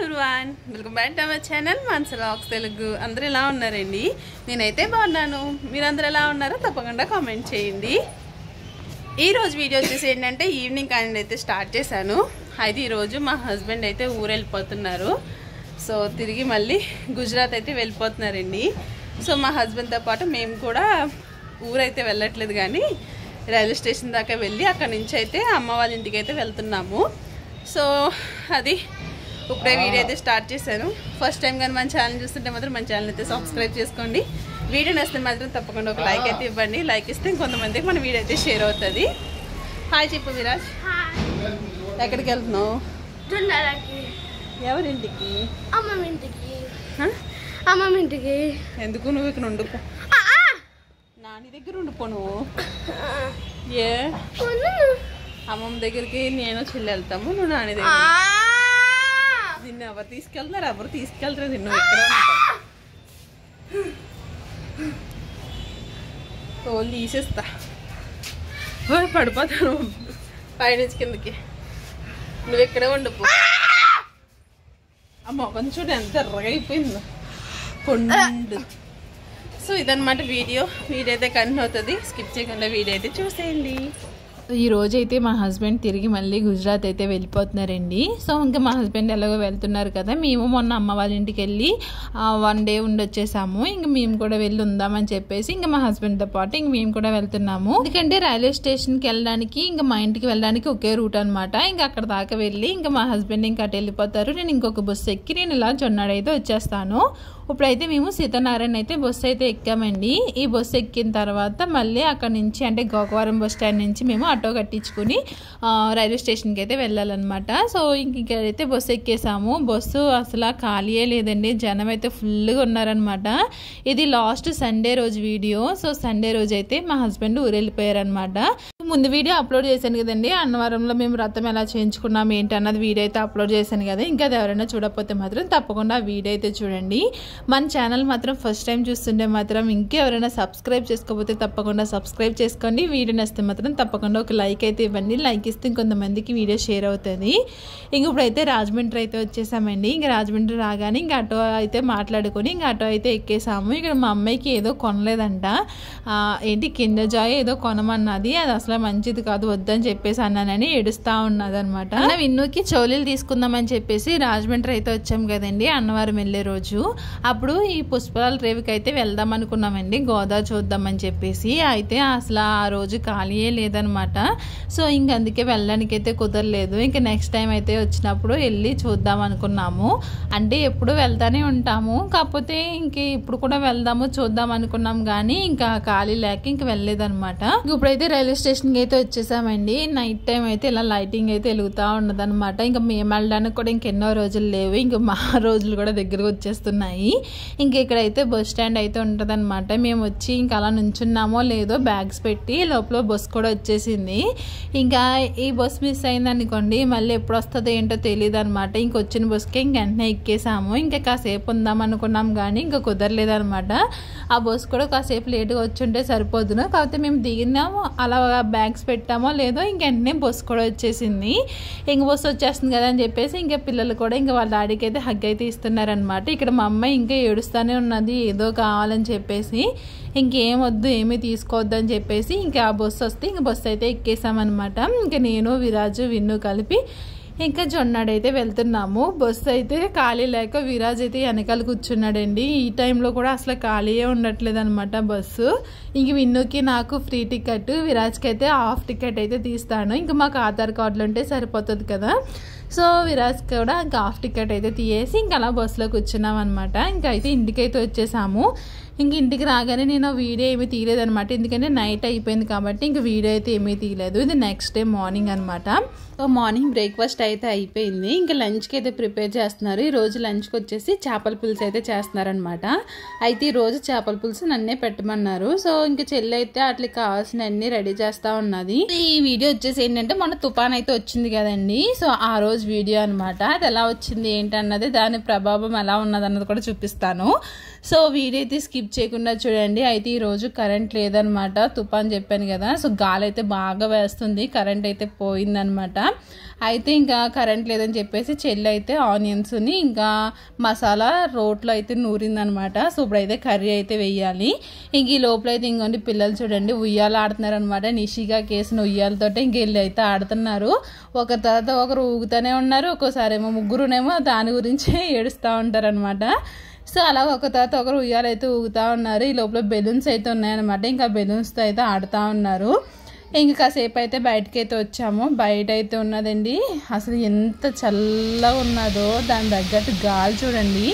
Everyone, welcome back to our channel Manasa vlogs Telugu. అందరూ ఎలా ఉన్నారండి? నేనైతే బాగున్నాను. మీరందరూ ఎలా ఉన్నారో తప్పకుండా కామెంట్ చేయండి. ఈరోజు వీడియో వచ్చేసి ఏంటంటే ఈవినింగ్ కానీ అయితే స్టార్ట్ చేశాను. అయితే ఈరోజు మా హస్బెండ్ అయితే ఊరు వెళ్ళిపోతున్నారు. సో తిరిగి మళ్ళీ గుజరాత్ అయితే వెళ్ళిపోతున్నారండి. సో మా హస్బెండ్తో పాటు మేము కూడా ఊరైతే వెళ్ళట్లేదు, కానీ రైల్వే స్టేషన్ దాకా వెళ్ళి అక్కడి నుంచి అయితే అమ్మ వాళ్ళ ఇంటికి అయితే వెళ్తున్నాము. సో అది ఇప్పుడే వీడియో అయితే స్టార్ట్ చేశాను. ఫస్ట్ టైం కానీ మన ఛానల్ చూస్తుంటే మాత్రం మన ఛానల్ అయితే సబ్స్క్రైబ్ చేసుకోండి. వీడియో నచ్చితే మాత్రం తప్పకుండా ఒక లైక్ అయితే ఇవ్వండి. లైక్ ఇస్తే ఇంకొంతమందికి మన వీడియో అయితే షేర్ అవుతుంది. హాయ్ చెప్పు విరాజ్. ఎక్కడికి వెళ్తున్నావు? ఎవరింటికి? అమ్మమ్మింటికి. ఎందుకు? నువ్వు ఇక్కడ ఉండిపో. నాని దగ్గర ఉండిపో నువ్వు. ఏ అమ్మమ్మ దగ్గరికి నేను చెల్లి వెళ్తాము, నువ్వు నాని దగ్గర. నిన్ను ఎవరు తీసుకెళ్తున్నారు? ఎవరు తీసుకెళ్తారు? నిన్ను ఎక్కడ తోలు తీసేస్తా, పడిపోతాను పైనుంచి కిందకి. నువ్వు ఇక్కడే ఉండిపో. ఆ మొఖం చూడు ఎంత ఎర్రగా అయిపోయిందో, కొండు. సో ఇదన్నమాట వీడియో అయితే కంటిన్యూ అవుతుంది. స్కిప్ చేయకుండా వీడియో అయితే చూసేయండి. ఈ రోజు అయితే మా హస్బెండ్ తిరిగి మళ్ళీ గుజరాత్ అయితే వెళ్ళిపోతున్నారండి. సో ఇంకా మా హస్బెండ్ ఎలాగో వెళ్తున్నారు కదా, మేము మొన్న అమ్మ వాళ్ళ ఇంటికి వెళ్ళి 1 డే ఉండి వచ్చేసాము. ఇంక మేము కూడా వెళ్ళి ఉందామని చెప్పేసి ఇంకా మా హస్బెండ్తో పాటు ఇంక మేము కూడా వెళ్తున్నాము. ఎందుకంటే రైల్వే స్టేషన్కి వెళ్ళడానికి ఇంకా మా ఇంటికి వెళ్ళడానికి ఒకే రూట్ అనమాట. ఇంకా అక్కడ దాకా వెళ్ళి ఇంకా మా హస్బెండ్ ఇంకా అటు వెళ్ళిపోతారు. నేను ఇంకొక బస్సు ఎక్కి నేను ఇలా జొన్నాడు అయితే వచ్చేస్తాను. ఇప్పుడైతే మేము సీతానారాయణ అయితే బస్సు అయితే ఎక్కామండి. ఈ బస్సు ఎక్కిన తర్వాత మళ్ళీ అక్కడ నుంచి అంటే గోకవరం బస్ స్టాండ్ నుంచి మేము ఆటో కట్టించుకుని రైల్వే స్టేషన్కి అయితే వెళ్ళాలన్నమాట. సో ఇంకైతే బస్సు ఎక్కేసాము. బస్సు అసలు ఖాళీయే లేదండి, జనం అయితే ఫుల్గా ఉన్నారనమాట. ఇది లాస్ట్ సండే రోజు వీడియో. సో సండే రోజు అయితే మా హస్బెండ్ ఊరు వెళ్ళిపోయారనమాట. ముందు వీడియో అప్లోడ్ చేశాను కదండి, అన్నవరంలో మేము వ్రతం ఎలా చేయించుకున్నాం ఏంటి అన్నది వీడియో అయితే అప్లోడ్ చేశాను కదా. ఇంకా అది ఎవరైనా చూడకపోతే మాత్రం తప్పకుండా ఆ వీడియో అయితే చూడండి. మన ఛానల్ మాత్రం ఫస్ట్ టైం చూస్తుంటే మాత్రం ఇంకెవరైనా సబ్స్క్రైబ్ చేసుకోకపోతే తప్పకుండా సబ్స్క్రైబ్ చేసుకోండి. వీడియో నచ్చితే మాత్రం తప్పకుండా ఒక లైక్ అయితే ఇవ్వండి. లైక్ ఇస్తే ఇంకొంతమందికి వీడియో షేర్ అవుతుంది. ఇంక ఇప్పుడైతే రాజమండ్రి అయితే వచ్చేసామండి. ఇంకా రాజమండ్రి రాగానే ఇంకా ఆటో అయితే మాట్లాడుకొని ఇంకా ఆటో అయితే ఎక్కేసాము. ఇక్కడ మా అమ్మాయికి ఏదో కొనలేదంట, ఏంటి కింద జాయ్ ఏదో కొనమన్నది. అది అసలు మంచిది కాదు, వద్దని చెప్పేసి అన్నానని ఏడుస్తూ ఉన్నది అనమాట. విన్నుకి చోలీలు తీసుకుందామని చెప్పేసి రాజమండ్రి అయితే వచ్చాం కదండి అన్నవరం వెళ్ళే రోజు. అప్పుడు ఈ పుష్పాల రేవుకి అయితే వెళ్దాం అనుకున్నామండి, గోదావరి చూద్దామని చెప్పేసి. అయితే అసలు ఆ రోజు ఖాళీయే లేదనమాట. సో ఇంక అందుకే వెళ్ళడానికి అయితే కుదరలేదు. ఇంకా నెక్స్ట్ టైం అయితే వచ్చినప్పుడు వెళ్ళి చూద్దాం అనుకున్నాము. అంటే ఎప్పుడు వెళ్తానే ఉంటాము, కాకపోతే ఇంక ఇప్పుడు కూడా వెళ్దాము చూద్దాం అనుకున్నాం, కానీ ఇంకా ఖాళీ లేక ఇంక వెళ్ళలేదనమాట. ఇప్పుడైతే రైల్వే స్టేషన్కి అయితే వచ్చేసామండి. నైట్ టైం అయితే ఇలా లైటింగ్ అయితే వెలుగుతూ ఉన్నదనమాట. ఇంకా మేము వెళ్ళడానికి కూడా ఇంకెన్నో రోజులు లేవు, ఇంకా మా రోజులు కూడా దగ్గరకు వచ్చేస్తున్నాయి. ఇంక ఇక్కడైతే బస్ స్టాండ్ అయితే ఉంటుంది అనమాట. మేము వచ్చి ఇంకా అలా నుంచున్నామో లేదో బ్యాగ్స్ పెట్టి లోపల బస్ కూడా వచ్చేసింది. ఇంకా ఈ బస్ మిస్ అయింది అనుకోండి, మళ్ళీ ఎప్పుడు వస్తుందో ఏంటో తెలియదు అనమాట. ఇంకొచ్చిన బస్కి ఇంక వెంటనే ఎక్కేసాము. ఇంకా కాసేపు ఉందాం అనుకున్నాం, కానీ ఇంకా కుదరలేదనమాట. ఆ బస్ కూడా కాసేపు లేటుగా వచ్చుంటే సరిపోదును, కాకపోతే మేము దిగినాము, అలా బ్యాగ్స్ పెట్టామో లేదో ఇంక వెంటనే బస్ కూడా వచ్చేసింది. ఇంక బస్సు వచ్చేస్తుంది కదా అని చెప్పేసి ఇంకా పిల్లలు కూడా ఇంకా వాళ్ళ డాడీకి అయితే హగ్ అయితే ఇస్తున్నారనమాట. ఇక్కడ మా అమ్మాయి ఇంకా ఏడుస్తూనే ఉన్నది ఏదో కావాలని చెప్పేసి. ఇంకేం వద్దు ఏమీ తీసుకోవద్దు అని చెప్పేసి ఇంకా ఆ బస్సు వస్తే ఇంక బస్సు అయితే ఎక్కేసామన్నమాట. ఇంకా నేను విరాజు విన్ను కలిపి ఇంకా జొన్నాడైతే వెళ్తున్నాము. బస్సు అయితే ఖాళీ లేక విరాజ్ అయితే వెనకాల కూర్చున్నాడండి. ఈ టైంలో కూడా అసలు ఖాళీయే ఉండట్లేదు అనమాట బస్సు. ఇంక విన్నుకి నాకు ఫ్రీ టికెట్, విరాజ్కి అయితే హాఫ్ టికెట్ అయితే తీస్తాను. ఇంకా మాకు ఆధార్ కార్డులు ఉంటే సరిపోతుంది కదా. సో విరాజ్ కూడా ఇంకా హాఫ్ టికెట్ అయితే తీయేసి ఇంకా అలా బస్సులో కూర్చున్నాం అనమాట. ఇంకా అయితే ఇంటికైతే వచ్చేసాము. ఇంక ఇంటికి రాగానే నేను వీడియో ఏమీ తీయలేదనమాట, ఎందుకంటే నైట్ అయిపోయింది కాబట్టి ఇంక వీడియో అయితే ఏమీ తీయలేదు. ఇది నెక్స్ట్ డే మార్నింగ్ అనమాట. సో మార్నింగ్ బ్రేక్ఫాస్ట్ అయితే అయిపోయింది. ఇంకా లంచ్కి అయితే ప్రిపేర్ చేస్తున్నారు. ఈ రోజు లంచ్కి వచ్చేసి చేపల పులుసు అయితే చేస్తున్నారనమాట. అయితే ఈ రోజు చేపల పులుసు నన్నే పెట్టమన్నారు. సో ఇంకా చెల్లి అయితే వాటికి కావాల్సిన అన్ని రెడీ చేస్తూ ఉన్నది. ఈ వీడియో వచ్చేసి ఏంటంటే మన తుఫాన్ అయితే వచ్చింది కదండి, సో ఆ రోజు వీడియో అనమాట. అది ఎలా వచ్చింది ఏంటన్నది, దాని ప్రభావం ఎలా ఉన్నది అన్నది కూడా చూపిస్తాను. సో వీడియో అయితే స్కిప్ చేయకుండా చూడండి. అయితే ఈ రోజు కరెంట్ లేదనమాట, తుఫాన్ చెప్పాను కదా. సో గాలి అయితే బాగా వేస్తుంది, కరెంట్ అయితే పోయిందనమాట. అయితే ఇంకా కరెంట్ లేదని చెప్పేసి చెల్లి అయితే ఆనియన్స్ని ఇంకా మసాలా రోట్లో అయితే నూరిందనమాట. సో ఇప్పుడైతే కర్రీ అయితే వేయాలి. ఇంక ఈ లోపల అయితే ఇంకోండి పిల్లలు చూడండి ఉయ్యాలు ఆడుతున్నారు అనమాట. నిషిగా కేసిన ఉయ్యాలతో ఇంక వీళ్ళు అయితే ఆడుతున్నారు. ఒకరి తర్వాత ఒకరు ఊగుతూనే ఉన్నారు. ఒక్కోసారి ఏమో ముగ్గురునేమో దాని గురించి ఏడుస్తూ ఉంటారనమాట. సో అలా ఒక తర్వాత ఒకరు ఉయ్యాలు అయితే ఊగుతూ ఉన్నారు. ఈ లోపల బెలూన్స్ అయితే ఉన్నాయన్నమాట. ఇంకా బెలూన్స్తో అయితే ఆడుతూ ఉన్నారు. ఇంక కాసేపు అయితే బయటకి అయితే వచ్చాము. బయట అయితే ఉన్నదండి అసలు ఎంత చల్లగా ఉన్నదో దాని తగ్గట్టు గాలి చూడండి.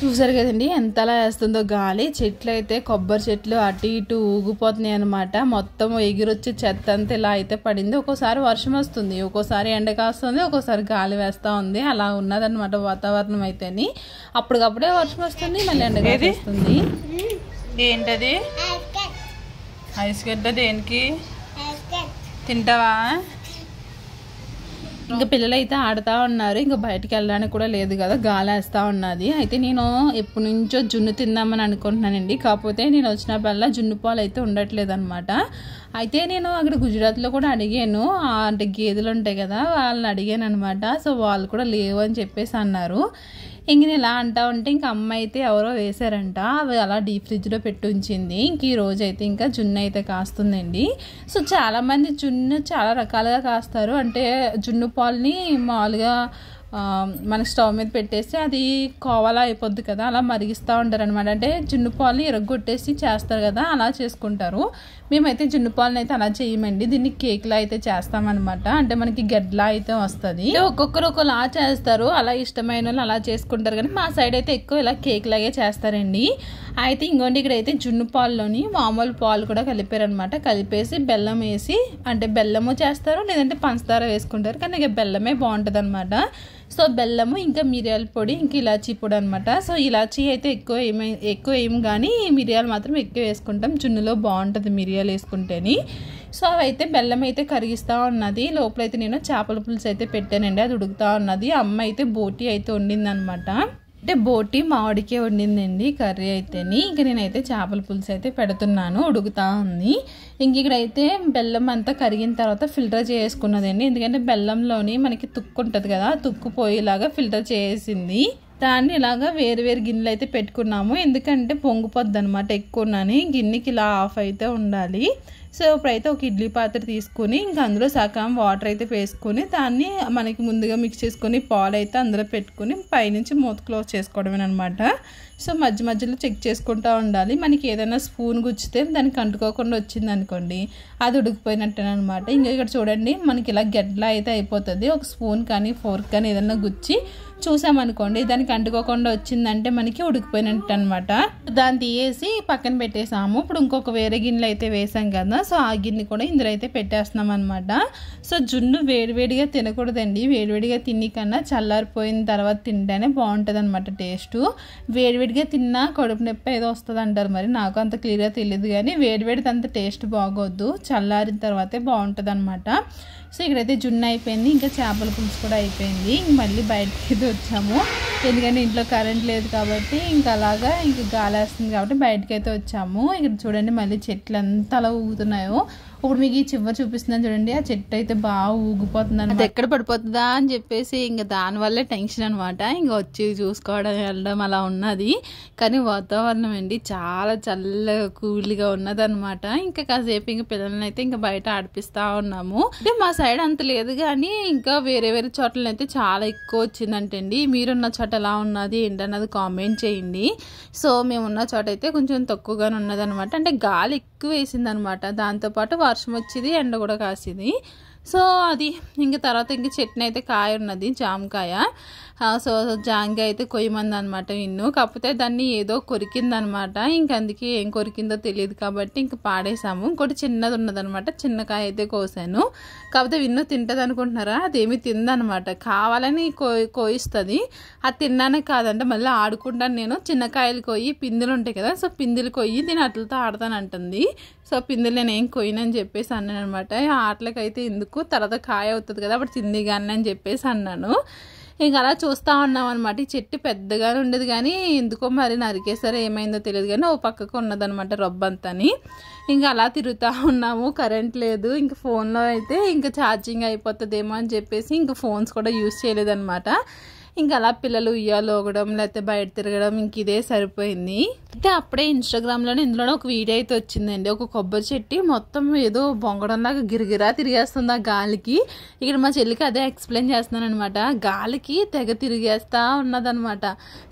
చూసారు కదండి ఎంతలా వేస్తుందో గాలి. చెట్లు అయితే కొబ్బరి చెట్లు అటు ఇటు ఊగిపోతున్నాయి అనమాట. మొత్తం ఎగిరొచ్చి చెత్త అంతా ఇలా అయితే పడింది. ఒక్కోసారి వర్షం వస్తుంది, ఒక్కోసారి ఎండ కాస్తుంది, ఒక్కోసారి గాలి వేస్తూ ఉంది. అలా ఉన్నదన్నమాట వాతావరణం అయితేని. అప్పటికప్పుడే వర్షం వస్తుంది, మళ్ళీ ఎండ వస్తుంది. ఏంటది ఐస్ గడ్డ? దేనికి తింటావా? ఇంకా పిల్లలు అయితే ఆడుతూ ఉన్నారు. ఇంకా బయటకు వెళ్ళడానికి కూడా లేదు కదా, గాలి వేస్తూ ఉన్నది. అయితే నేను ఎప్పటి నుంచో జున్ను తిందామని అనుకుంటున్నానండి. కాకపోతే నేను వచ్చినప్పుడల్లా జున్ను పాలు అయితే ఉండట్లేదు అనమాట. అయితే నేను అక్కడ గుజరాత్లో కూడా అడిగాను, అంటే గేదెలు ఉంటాయి కదా వాళ్ళని అడిగాను అనమాట. సో వాళ్ళు కూడా లేవు అని చెప్పేసి అన్నారు. ఇంక నేను ఇలా అంటా ఉంటే ఇంకా అమ్మ అయితే ఎవరో వేశారంట, అవి అలా డీప్ ఫ్రిడ్జ్లో పెట్టి ఉంచింది. ఇంక ఈ రోజు అయితే ఇంకా జున్ను అయితే కాస్తుందండి. సో చాలామంది జున్ను చాలా రకాలుగా కాస్తారు. అంటే జున్ను పాలని మామూలుగా మన స్టవ్ మీద పెట్టేసి అది కోవలా అయిపోద్ది కదా, అలా మరిగిస్తూ ఉంటారు అనమాట. అంటే జున్ను పాలని ఇరగొట్టేసి చేస్తారు కదా, అలా చేసుకుంటారు. మేమైతే జున్ను పాలని అయితే అలా చేయమండి, దీన్ని కేక్లా అయితే చేస్తామన్నమాట. అంటే మనకి గడ్డలా అయితే వస్తుంది. ఒక్కొక్కరు ఒకలా చేస్తారు, అలా ఇష్టమైన వాళ్ళు అలా చేసుకుంటారు. కానీ మా సైడ్ అయితే ఎక్కువ ఇలా కేక్ లాగే చేస్తారండి. అయితే ఇంకోండి ఇక్కడైతే జున్ను పాల్లోని మామూలు పాలు కూడా కలిపారనమాట. కలిపేసి బెల్లం వేసి, అంటే బెల్లము చేస్తారు లేదంటే పంచదార వేసుకుంటారు, కానీ ఇక బెల్లమే బాగుంటుంది అనమాట. సో బెల్లము ఇంకా మిరియాల పొడి ఇంకా ఇలాచీ పొడి అనమాట. సో ఇలాచీ అయితే ఎక్కువ ఏం కానీ మిరియాలు మాత్రం ఎక్కువ వేసుకుంటాం, జున్నులో బాగుంటుంది మిరియాలు వేసుకుంటేని. సో అవైతే బెల్లం అయితే కరిగిస్తూ ఉన్నది. లోపలైతే నేను చేపల పులుసు అయితే పెట్టానండి, అది ఉడుకుతూ ఉన్నది. అమ్మ అయితే బోటి అయితే వండిందనమాట. అంటే బోటి మామిడికే వండిందండి కర్రీ అయితేని. ఇంక నేనైతే చేపల పులుసు అయితే పెడుతున్నాను, ఉడుకుతా ఉంది. ఇంక ఇక్కడైతే బెల్లం అంతా కరిగిన తర్వాత ఫిల్టర్ చేసుకున్నదండి. ఎందుకంటే బెల్లంలోని మనకి తుక్కు ఉంటుంది కదా, తుక్కు పోయేలాగా ఫిల్టర్ చేసింది. దాన్ని ఇలాగా వేరు వేరు గిన్నెలు అయితే పెట్టుకున్నాము. ఎందుకంటే పొంగిపోద్ది అనమాట ఎక్కువని, గిన్నెకి ఇలా ఆఫ్ అయితే ఉండాలి. సో ఇప్పుడైతే ఒక ఇడ్లీ పాత్ర తీసుకుని ఇంకా అందులో సగం వాటర్ అయితే వేసుకొని దాన్ని మనకి ముందుగా మిక్స్ చేసుకొని పాలు అయితే అందులో పెట్టుకుని పైనుంచి మూత క్లోజ్ చేసుకోవడమేనమాట. సో మధ్య మధ్యలో చెక్ చేసుకుంటూ ఉండాలి. మనకి ఏదైనా స్పూన్ గుచ్చితే దానికి అంటుకోకుండా వచ్చింది అనుకోండి, అది ఉడికిపోయినట్టేనమాట. ఇంకా ఇక్కడ చూడండి మనకి ఇలా గడ్డలా అయితే అయిపోతుంది. ఒక స్పూన్ కానీ ఫోర్క్ కానీ ఏదైనా గుచ్చి చూసామనుకోండి, దానికి అంటుకోకుండా వచ్చిందంటే మనకి ఉడికిపోయినట్టు అనమాట. దాన్ని తీసేసి పక్కన పెట్టేసాము. ఇప్పుడు ఇంకొక వేరే గిన్నెలు అయితే వేసాం కదా, సో ఆ గిన్నె కూడా ఇందులో అయితే పెట్టేస్తున్నాం అనమాట. సో జున్ను వేడివేడిగా తినకూడదండి, వేడివేడిగా తిని కన్నా చల్లారిపోయిన తర్వాత తింటేనే బాగుంటుంది అనమాట టేస్ట్. వేడివేడిగా తిన్నా కడుపు నొప్పి ఏదో వస్తుంది అంటారు, మరి నాకు అంత క్లియర్గా తెలియదు. కానీ వేడివేడిది అంత టేస్ట్ బాగోద్దు, చల్లారిన తర్వాతే బాగుంటుంది అనమాట. సో ఇక్కడైతే జున్ను అయిపోయింది, ఇంకా చేపల పులుసు కూడా అయిపోయింది. ఇంక మళ్ళీ బయటకి వచ్చాము, ఎందుకంటే ఇంట్లో కరెంట్ లేదు కాబట్టి ఇంకా అలాగా ఇంకా గాలి వేస్తుంది కాబట్టి బయటకి అయితే వచ్చాము. ఇక్కడ చూడండి మళ్ళీ చెట్లు ఎంత అలా ఊగుతున్నాయో. ఇప్పుడు మీకు ఈ చివరి చూపిస్తున్నాను చూడండి, ఆ చెట్టు అయితే బాగా ఊగిపోతుంది అనమాట. ఎక్కడ పడిపోతుందా అని చెప్పేసి ఇంకా దానివల్లే టెన్షన్ అనమాట. ఇంకా వచ్చి చూసుకోవడం వెళ్ళడం అలా ఉన్నది. కానీ వాతావరణం అండి చాలా చల్లగా కూల్గా ఉన్నది అనమాట. ఇంకా కాసేపు ఇంకా పిల్లల్ని అయితే ఇంకా బయట ఆడిపిస్తూ ఉన్నాము. అంటే మా సైడ్ అంత లేదు కానీ ఇంకా వేరే వేరే చోట్ల అయితే చాలా ఎక్కువ వచ్చిందంటండి. మీరున్న చోట ఎలా ఉన్నది ఏంటన్నది కామెంట్ చేయండి. సో మేమున్న చోట అయితే కొంచెం తక్కువగానే ఉన్నది అనమాట. అంటే గాలి ఎక్కువ వేసింది అనమాట, దాంతోపాటు వర్షం వచ్చేది, ఎండ కూడా కాసేది. సో అది ఇంకా తర్వాత ఇంక చట్నీ అయితే కాయ ఉన్నది, జామకాయ. సో జాంకాయ అయితే కొయ్యమంది అనమాట విన్ను. కాకపోతే దాన్ని ఏదో కొరికిందనమాట, ఇంక అందుకే ఏం కొరికిందో తెలియదు కాబట్టి ఇంక పాడేసాము. ఇంకోటి చిన్నది ఉన్నదనమాట, చిన్న కాయ అయితే కోసాను. కాకపోతే విన్ను తింటుంది అనుకుంటున్నారా, అదేమి తిందనమాట, కావాలని కోయిస్తుంది. అది తిన్నానే కాదంటే మళ్ళీ ఆడుకుంటాను నేను. చిన్న కాయలు కొయ్యి పిందులు ఉంటాయి కదా, సో పిందులు కొయ్యి దీని అట్లతో ఆడతానంటుంది. సో పిందెలు నేను ఏం కొయ్యనని చెప్పేసి అన్నాను అనమాట. ఆటలకైతే ఎందుకు, తర్వాత కాయ అవుతుంది కదా అప్పుడు తింది కానీ అని చెప్పేసి అన్నాను. ఇంకా అలా చూస్తూ ఉన్నాం అనమాట. ఈ చెట్టు పెద్దగానే ఉండేది కానీ ఎందుకో మరి నరికేసారో ఏమైందో తెలియదు కానీ ఓ పక్కకు ఉన్నదనమాట రొబ్బంతని. ఇంకా అలా తిరుగుతూ ఉన్నాము, కరెంట్ లేదు. ఇంకా ఫోన్లో అయితే ఇంకా ఛార్జింగ్ అయిపోతుందేమో అని చెప్పేసి ఇంకా ఫోన్స్ కూడా యూజ్ చేయలేదన్నమాట. ఇంకా అలా పిల్లలు ఉయ్యాలోగడం లేకపోతే బయట తిరగడం ఇంక ఇదే సరిపోయింది. అయితే అప్పుడే ఇన్స్టాగ్రామ్లోనే ఇందులోనే ఒక వీడియో అయితే వచ్చిందండి. ఒక కొబ్బరి చెట్టు మొత్తం ఏదో బొంగడంలాగా గిరిగిరా తిరిగేస్తుంది ఆ గాలికి. ఇక్కడ మా చెల్లికి అదే ఎక్స్ప్లెయిన్ చేస్తున్నాను అనమాట. గాలికి తెగ తిరిగేస్తా ఉన్నదనమాట.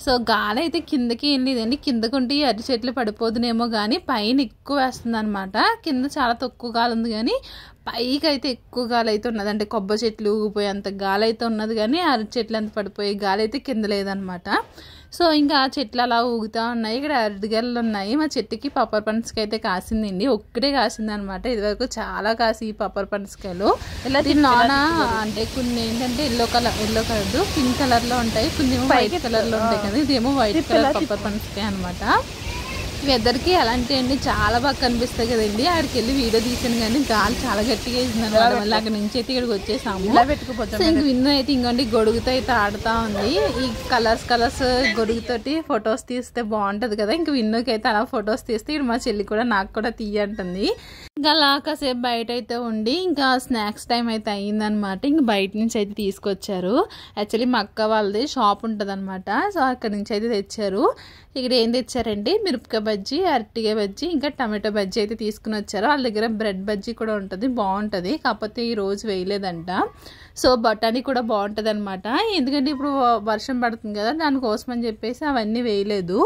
సో గాలి అయితే కిందకి ఏం లేదండి, కిందకుంటే అరటి చెట్లు పడిపోదునేమో కానీ పైన ఎక్కువ వేస్తుంది అనమాట. కింద చాలా తక్కువ గాలి ఉంది కానీ పైకి అయితే ఎక్కువ గాలి అయితే ఉన్నది. అంటే కొబ్బరి చెట్లు ఊగిపోయే అంత గాలి అయితే ఉన్నది కానీ అరటి చెట్లు అంత పడిపోయే గాలి అయితే కింద లేదనమాట. సో ఇంకా ఆ చెట్లు అలా ఊగుతూ ఉన్నాయి. ఇక్కడ అరటిగెలలు ఉన్నాయి. మా చెట్టుకి పప్పర్ పనసకాయ అయితే కాసిందండి, ఒక్కటే కాసింది అనమాట. ఇదివరకు చాలా కాసి పప్పర్ పనసకాయలు. ఇలా నాన అంటే కొన్ని ఏంటంటే ఎల్లో కలర్ పింక్ కలర్లో ఉంటాయి, కొన్ని వైట్ కలర్లో ఉంటాయి కదా. ఇదేమో వైట్ కలర్ పప్పర్ పనసకాయ అనమాట. వెదర్కి అలాంటి అండి చాలా బాగా కనిపిస్తాయి కదండి. ఆడికి వెళ్ళి వీడియో తీసాను కానీ గాలి చాలా గట్టిగా వేసింది అనమాట. మళ్ళీ అక్కడ నుంచి అయితే ఇక్కడికి వచ్చేసాము. సో ఇంక విన్ను అయితే ఇంకోండి గొడుగుతో అయితే ఆడుతూ ఉంది. ఈ కలర్స్ గొడుగుతోటి ఫొటోస్ తీస్తే బాగుంటుంది కదా. ఇంక విన్నుకి అయితే అలా ఫొటోస్ తీస్తే ఇక్కడ మా చెల్లి కూడా నాకు కూడా తీయంటుంది. ఇంకా అలా కాసేపు బయట అయితే ఉండి ఇంకా స్నాక్స్ టైం అయితే అయ్యిందనమాట. ఇంక బయట నుంచి అయితే తీసుకొచ్చారు. యాక్చువల్లీ మా అక్క వాళ్ళది షాప్ ఉంటుంది అనమాట. సో అక్కడ నుంచి అయితే తెచ్చారు. ఇక్కడ ఏం తెచ్చారంటే మిరపకాయ బజ్జీ, అరటికాయ బజ్జీ, ఇంకా టమాటో బజ్జీ అయితే తీసుకుని వచ్చారు. వాళ్ళ దగ్గర బ్రెడ్ బజ్జీ కూడా ఉంటుంది, బాగుంటుంది. కాకపోతే ఈ రోజు వేయలేదంట. సో బఠానీ కూడా బాగుంటుంది అనమాట. ఎందుకంటే ఇప్పుడు వర్షం పడుతుంది కదా, దానికోసం అని చెప్పేసి అవన్నీ వేయలేదు.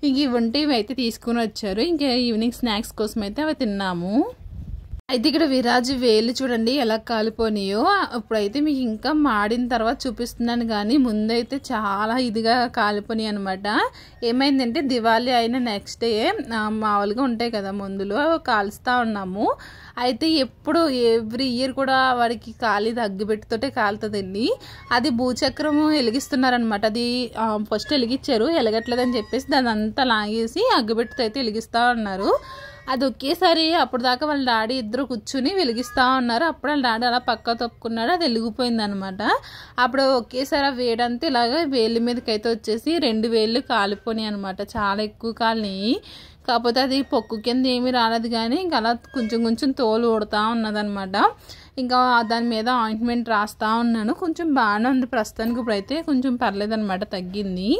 ఇంక ఇవి ఉంటే ఇవి అయితే తీసుకుని వచ్చారు. ఇంకా ఈవినింగ్ స్నాక్స్ కోసం అయితే అవి తిన్నాము. అయితే ఇక్కడ విరాజు వేలు చూడండి ఎలా కాలిపోయినాయో. ఇప్పుడైతే మీకు ఇంకా మాడిన తర్వాత చూపిస్తున్నాను కానీ ముందైతే చాలా ఇదిగా కాలిపోయినాయి అనమాట. ఏమైందంటే దివాళీ అయిన నెక్స్ట్ డే మామూలుగా ఉంటాయి కదా మందులు కాలుస్తూ ఉన్నాము. అయితే ఎవ్రీ ఇయర్ కూడా వాడికి కాలిది అగ్గిపెట్టితోటే కాలుతుందండి. అది భూచక్రము వెలిగిస్తున్నారనమాట. అది ఫస్ట్ వెలిగించారు, వెలగట్లేదని చెప్పేసి దాన్ని అంతా లాగేసి అగ్గిపెట్టితో అయితే వెలిగిస్తూ ఉన్నారు. అది ఒకేసారి అప్పుడు దాకా వాళ్ళ డాడీ ఇద్దరు కూర్చుని వెలిగిస్తూ ఉన్నారు. అప్పుడు వాళ్ళ డాడీ అలా పక్క తప్పుకున్నాడు, అది వెలిగిపోయింది అనమాట. అప్పుడు ఒకేసారి ఆ వేడంతా ఇలాగ వేళ్ళ మీదకి అయితే వచ్చేసి 2 వేళ్ళు కాలిపోయినాయి అనమాట. చాలా ఎక్కువ కాలినాయి. కాకపోతే అది పొక్కు కింద ఏమీ రాలేదు కానీ ఇంకా అలా కొంచెం తోలు ఊడుతూ ఉన్నదనమాట. ఇంకా దాని మీద ఆయింట్మెంట్ రాస్తూ ఉన్నాను. కొంచెం బాగానే ఉంది ప్రస్తుతానికి. ఇప్పుడైతే కొంచెం పర్లేదనమాట, తగ్గింది.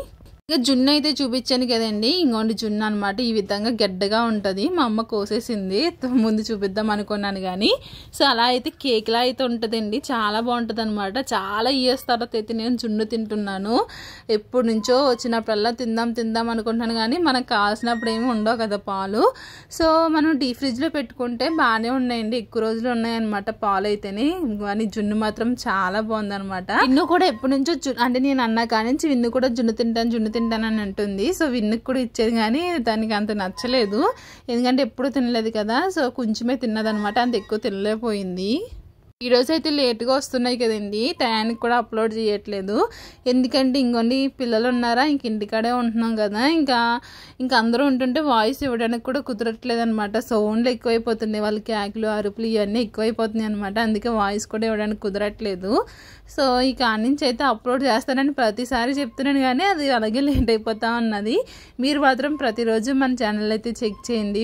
ఇక జున్ను అయితే చూపించాను కదండి, ఇంకోండి జున్ను అనమాట. ఈ విధంగా గడ్డగా ఉంటుంది. మా అమ్మ కోసేసింది, ముందు చూపిద్దాం అనుకున్నాను కానీ. సో అలా అయితే కేక్లా అయితే ఉంటుందండి, చాలా బాగుంటుంది అనమాట. చాలా ఇయర్స్ తర్వాత అయితే నేను జున్ను తింటున్నాను. ఎప్పటి నుంచో వచ్చినప్పుడల్లా తిందాం అనుకుంటున్నాను కానీ మనకు కావాల్సినప్పుడు ఏమి ఉండవు కదా పాలు. సో మనం డీప్ ఫ్రిడ్జ్లో పెట్టుకుంటే బాగానే ఉన్నాయండి, ఎక్కువ రోజులు ఉన్నాయన్నమాట పాలు అయితేనే. కానీ జున్ను మాత్రం చాలా బాగుందనమాట. విన్ను కూడా ఎప్పటి నుంచో అంటే నేను అన్నా కానీ విన్ను కూడా జున్ను తింటానని అంటుంది. సో విన్నుకి కూడా ఇచ్చేది కానీ దానికి అంత నచ్చలేదు, ఎందుకంటే ఎప్పుడు తినలేదు కదా. సో కొంచెమే తిన్నదనమాట, అంత ఎక్కువ తినలేకపోయింది. వీడియోస్ అయితే లేట్గా వస్తున్నాయి కదండి, టయానికి కూడా అప్లోడ్ చేయట్లేదు. ఎందుకంటే ఇంకోండి పిల్లలు ఉన్నారా, ఇంక ఇంటికాడే ఉంటున్నాం కదా. ఇంకా అందరూ ఉంటుంటే వాయిస్ ఇవ్వడానికి కూడా కుదరట్లేదు అనమాట. సౌండ్లు ఎక్కువైపోతున్నాయి, వాళ్ళకి ఆకులు అరుపులు ఇవన్నీ ఎక్కువైపోతున్నాయి అనమాట. అందుకే వాయిస్ కూడా ఇవ్వడానికి కుదరట్లేదు. సో ఇక ఆ నుంచి అయితే అప్లోడ్ చేస్తానని ప్రతిసారి చెప్తున్నాను కానీ అది అలాగే లేట్ అయిపోతా ఉన్నది. మీరు మాత్రం ప్రతిరోజు మన ఛానల్ అయితే చెక్ చేయండి.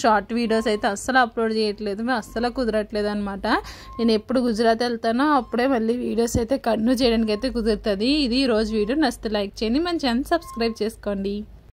షార్ట్ వీడియోస్ అయితే అస్సలు అప్లోడ్ చేయట్లేదు, అస్సలు కుదరట్లేదు అనమాట. నేను ఎప్పుడు గుజరాత్ వెళ్తానో అప్పుడే మళ్ళీ వీడియోస్ అయితే కంటిన్యూ చేయడానికి అయితే కుదురుతుంది. ఇది ఈరోజు వీడియో. నచ్చితే లైక్ చేయండి, మన ఛానల్ సబ్స్క్రైబ్ చేసుకోండి.